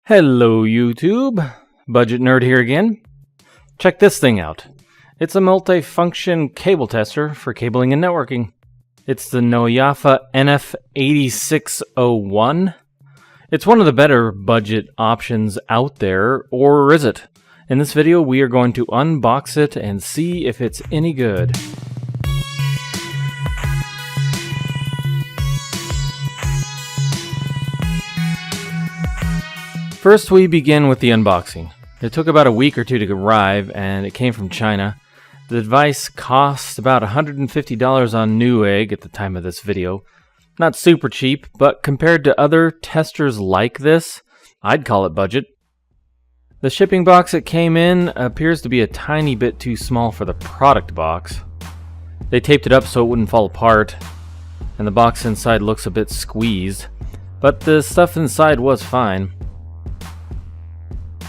Hello YouTube, Budget Nerd here again. Check this thing out. It's a multifunction cable tester for cabling and networking. It's the Noyafa NF8601. It's one of the better budget options out there, or is it? In this video we are going to unbox it and see if it's any good. First, we begin with the unboxing. It took about a week or two to arrive, and it came from China. The device cost about $150 on Newegg at the time of this video. Not super cheap, but compared to other testers like this, I'd call it budget. The shipping box it came in appears to be a tiny bit too small for the product box. They taped it up so it wouldn't fall apart, and the box inside looks a bit squeezed, but the stuff inside was fine.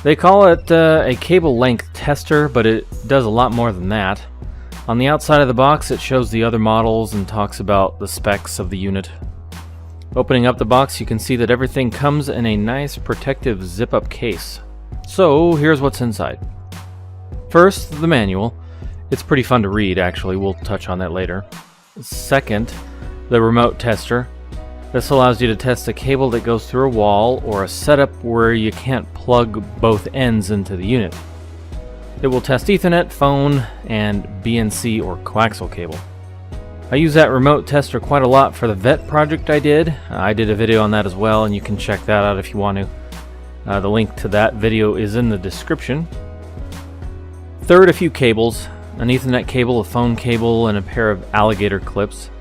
They call it a cable length tester, but it does a lot more than that. On the outside of the box it shows the other models and talks about the specs of the unit. Opening up the box you can see that everything comes in a nice protective zip-up case. So here's what's inside. First, the manual. It's pretty fun to read actually, we'll touch on that later. Second, the remote tester. This allows you to test a cable that goes through a wall or a setup where you can't plug both ends into the unit. It will test Ethernet, phone, and BNC or coaxial cable. I use that remote tester quite a lot for the vet project I did. I did a video on that as well, and you can check that out if you want to. The link to that video is in the description. Third, a few cables. An Ethernet cable, a phone cable, and a pair of alligator clips.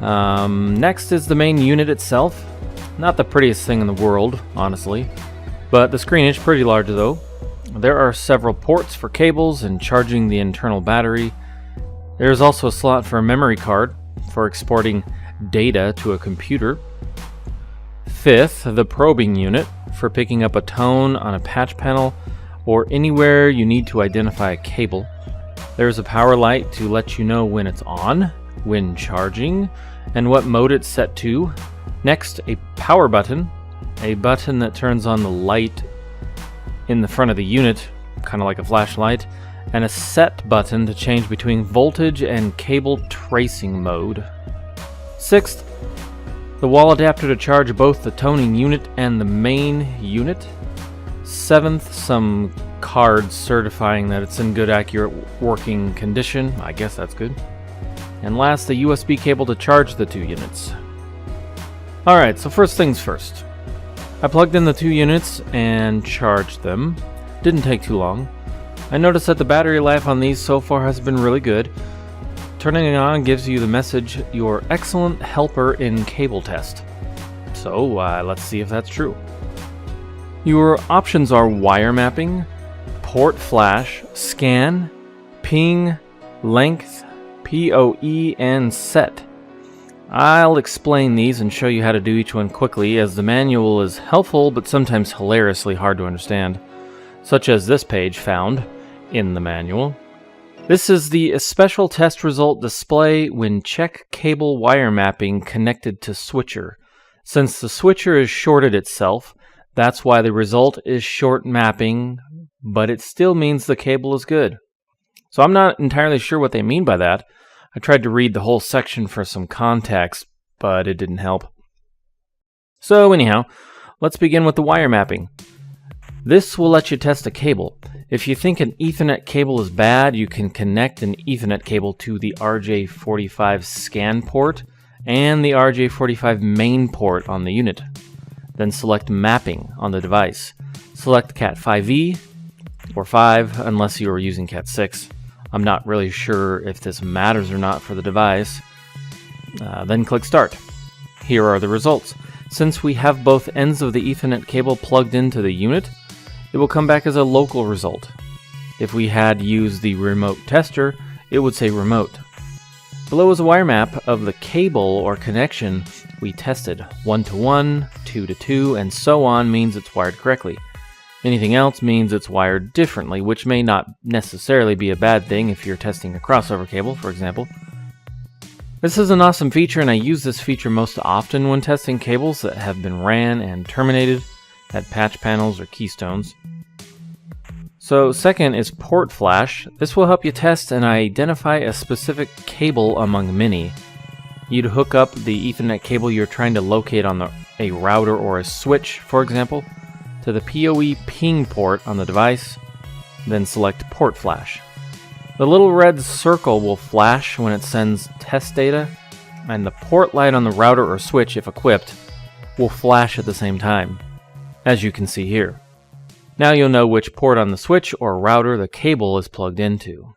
Next is the main unit itself. Not the prettiest thing in the world, honestly, but the screen is pretty large though. There are several ports for cables and charging the internal battery. There's also a slot for a memory card for exporting data to a computer. Fifth, the probing unit for picking up a tone on a patch panel or anywhere you need to identify a cable. There's a power light to let you know when it's on, when charging, and what mode it's set to. Next, a power button, a button that turns on the light in the front of the unit, kind of like a flashlight, and a set button to change between voltage and cable tracing mode. Sixth, the wall adapter to charge both the toning unit and the main unit. Seventh, some cards certifying that it's in good, accurate working condition. I guess that's good. And last, the USB cable to charge the two units. Alright, so first things first. I plugged in the two units and charged them. Didn't take too long. I noticed that the battery life on these so far has been really good. Turning it on gives you the message, "Your excellent helper in cable test." So let's see if that's true. Your options are wire mapping, port flash, scan, ping, length, PoE, and set. I'll explain these and show you how to do each one quickly, as the manual is helpful but sometimes hilariously hard to understand, such as this page found in the manual. This is the special test result display when check cable wire mapping connected to switcher. Since the switcher is shorted itself, that's why the result is short mapping, but it still means the cable is good. So I'm not entirely sure what they mean by that. I tried to read the whole section for some context, but it didn't help. So anyhow, let's begin with the wire mapping. This will let you test a cable. If you think an Ethernet cable is bad, you can connect an Ethernet cable to the RJ45 scan port and the RJ45 main port on the unit. Then select mapping on the device. Select Cat5e or 5 unless you are using Cat6. I'm not really sure if this matters or not for the device. Then click Start. Here are the results. Since we have both ends of the Ethernet cable plugged into the unit, it will come back as a local result. If we had used the remote tester, it would say remote. Below is a wire map of the cable or connection we tested. 1 to 1, 2 to 2, and so on means it's wired correctly. Anything else means it's wired differently, which may not necessarily be a bad thing if you're testing a crossover cable, for example. This is an awesome feature, and I use this feature most often when testing cables that have been ran and terminated. at patch panels or keystones. So second is port flash. This will help you test and identify a specific cable among many. You'd hook up the Ethernet cable you're trying to locate on a router or a switch, for example, to the PoE ping port on the device, then select port flash. The little red circle will flash when it sends test data, and the port light on the router or switch, if equipped, will flash at the same time, as you can see here. Now you'll know which port on the switch or router the cable is plugged into.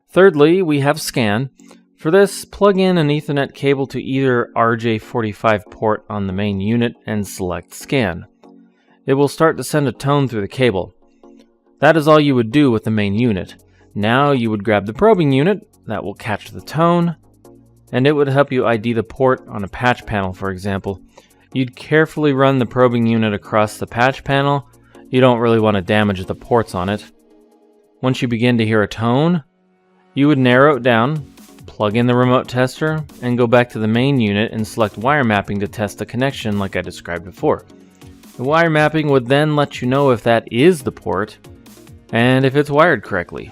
Thirdly, we have scan. For this, plug in an Ethernet cable to either RJ45 port on the main unit and select scan. It will start to send a tone through the cable. That is all you would do with the main unit. Now you would grab the probing unit, that will catch the tone, and it would help you ID the port on a patch panel, for example. You'd carefully run the probing unit across the patch panel. You don't really want to damage the ports on it. Once you begin to hear a tone, you would narrow it down, plug in the remote tester, and go back to the main unit and select wire mapping to test the connection like I described before. The wire mapping would then let you know if that is the port and if it's wired correctly.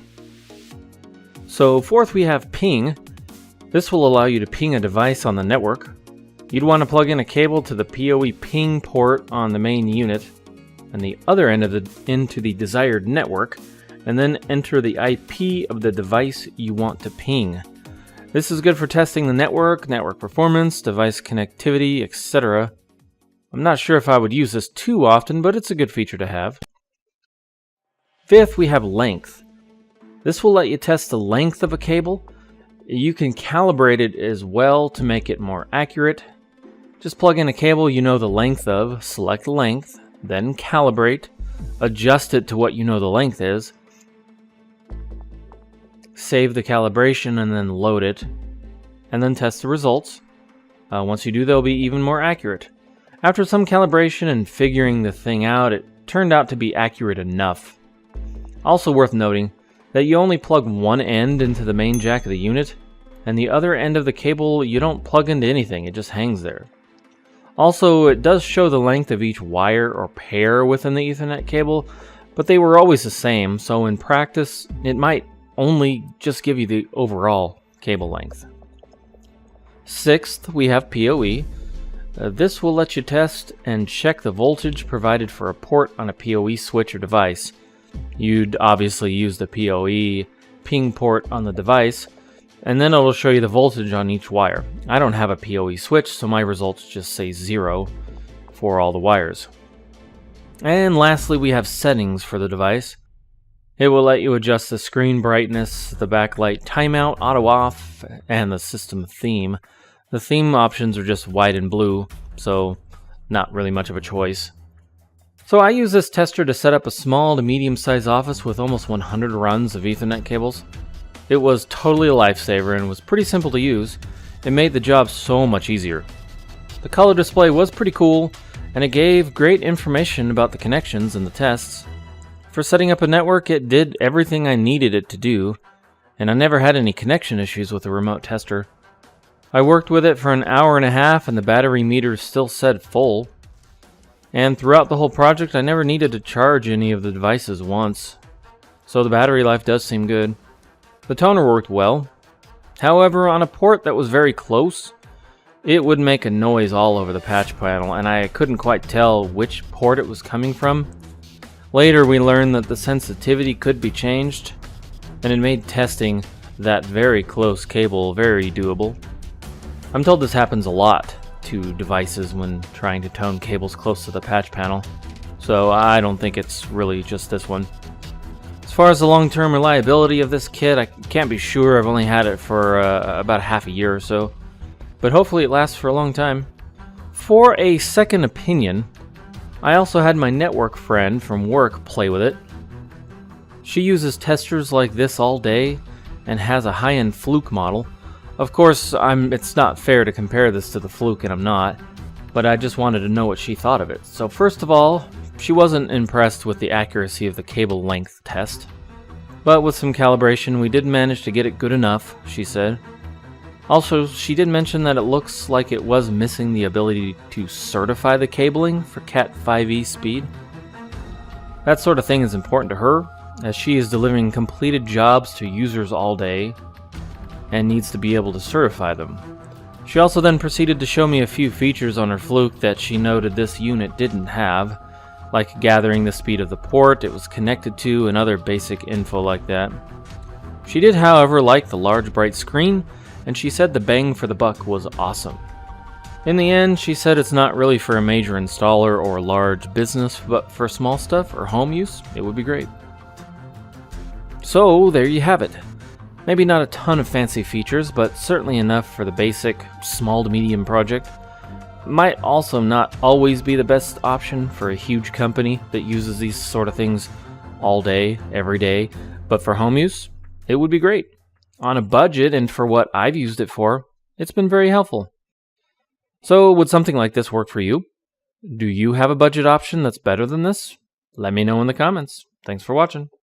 So fourth, we have ping. This will allow you to ping a device on the network. You'd want to plug in a cable to the PoE ping port on the main unit and the other end into the desired network, and then enter the IP of the device you want to ping. This is good for testing the network performance, device connectivity, etc. I'm not sure if I would use this too often, but it's a good feature to have. Fifth, we have length. This will let you test the length of a cable. You can calibrate it as well to make it more accurate. Just plug in a cable you know the length of, select length, then calibrate, adjust it to what you know the length is, save the calibration and then load it, and then test the results. Once you do, they'll be even more accurate. After some calibration and figuring the thing out, it turned out to be accurate enough. Also worth noting that you only plug one end into the main jack of the unit, and the other end of the cable you don't plug into anything, it just hangs there. Also, it does show the length of each wire or pair within the Ethernet cable, but they were always the same, so in practice, it might only just give you the overall cable length. Sixth, we have PoE. This will let you test and check the voltage provided for a port on a PoE switch or device. You'd obviously use the PoE ping port on the device, and then it'll show you the voltage on each wire. I don't have a PoE switch, so my results just say 0 for all the wires. And lastly, we have settings for the device. It will let you adjust the screen brightness, the backlight timeout, auto off, and the system theme. The theme options are just white and blue, so not really much of a choice. So I use this tester to set up a small to medium-sized office with almost 100 runs of Ethernet cables. It was totally a lifesaver and was pretty simple to use. It made the job so much easier. The color display was pretty cool, and it gave great information about the connections and the tests. For setting up a network, it did everything I needed it to do, and I never had any connection issues with the remote tester. I worked with it for an hour and a half and the battery meter still said full. And throughout the whole project, I never needed to charge any of the devices once. So the battery life does seem good. The toner worked well. However, on a port that was very close, it would make a noise all over the patch panel, and I couldn't quite tell which port it was coming from. Later, we learned that the sensitivity could be changed, and it made testing that very close cable very doable. I'm told this happens a lot to devices when trying to tone cables close to the patch panel, so I don't think it's really just this one. As far as the long-term reliability of this kit, I can't be sure. I've only had it for about half a year or so, but hopefully it lasts for a long time. For a second opinion, I also had my network friend from work play with it. She uses testers like this all day and has a high-end Fluke model. Of course, it's not fair to compare this to the Fluke, and I'm not, but I just wanted to know what she thought of it. So first of all, she wasn't impressed with the accuracy of the cable length test, but with some calibration we did manage to get it good enough, she said. Also, she did mention that it looks like it was missing the ability to certify the cabling for Cat 5e speed. That sort of thing is important to her, as she is delivering completed jobs to users all day and needs to be able to certify them. She also then proceeded to show me a few features on her Fluke that she noted this unit didn't have, like gathering the speed of the port it was connected to and other basic info like that. She did, however, like the large bright screen, and she said the bang for the buck was awesome. In the end, she said it's not really for a major installer or large business, but for small stuff or home use, it would be great. So, there you have it. Maybe not a ton of fancy features, but certainly enough for the basic, small to medium project. Might also not always be the best option for a huge company that uses these sort of things all day, every day, but for home use, it would be great. On a budget and for what I've used it for, it's been very helpful. So, would something like this work for you? Do you have a budget option that's better than this? Let me know in the comments. Thanks for watching.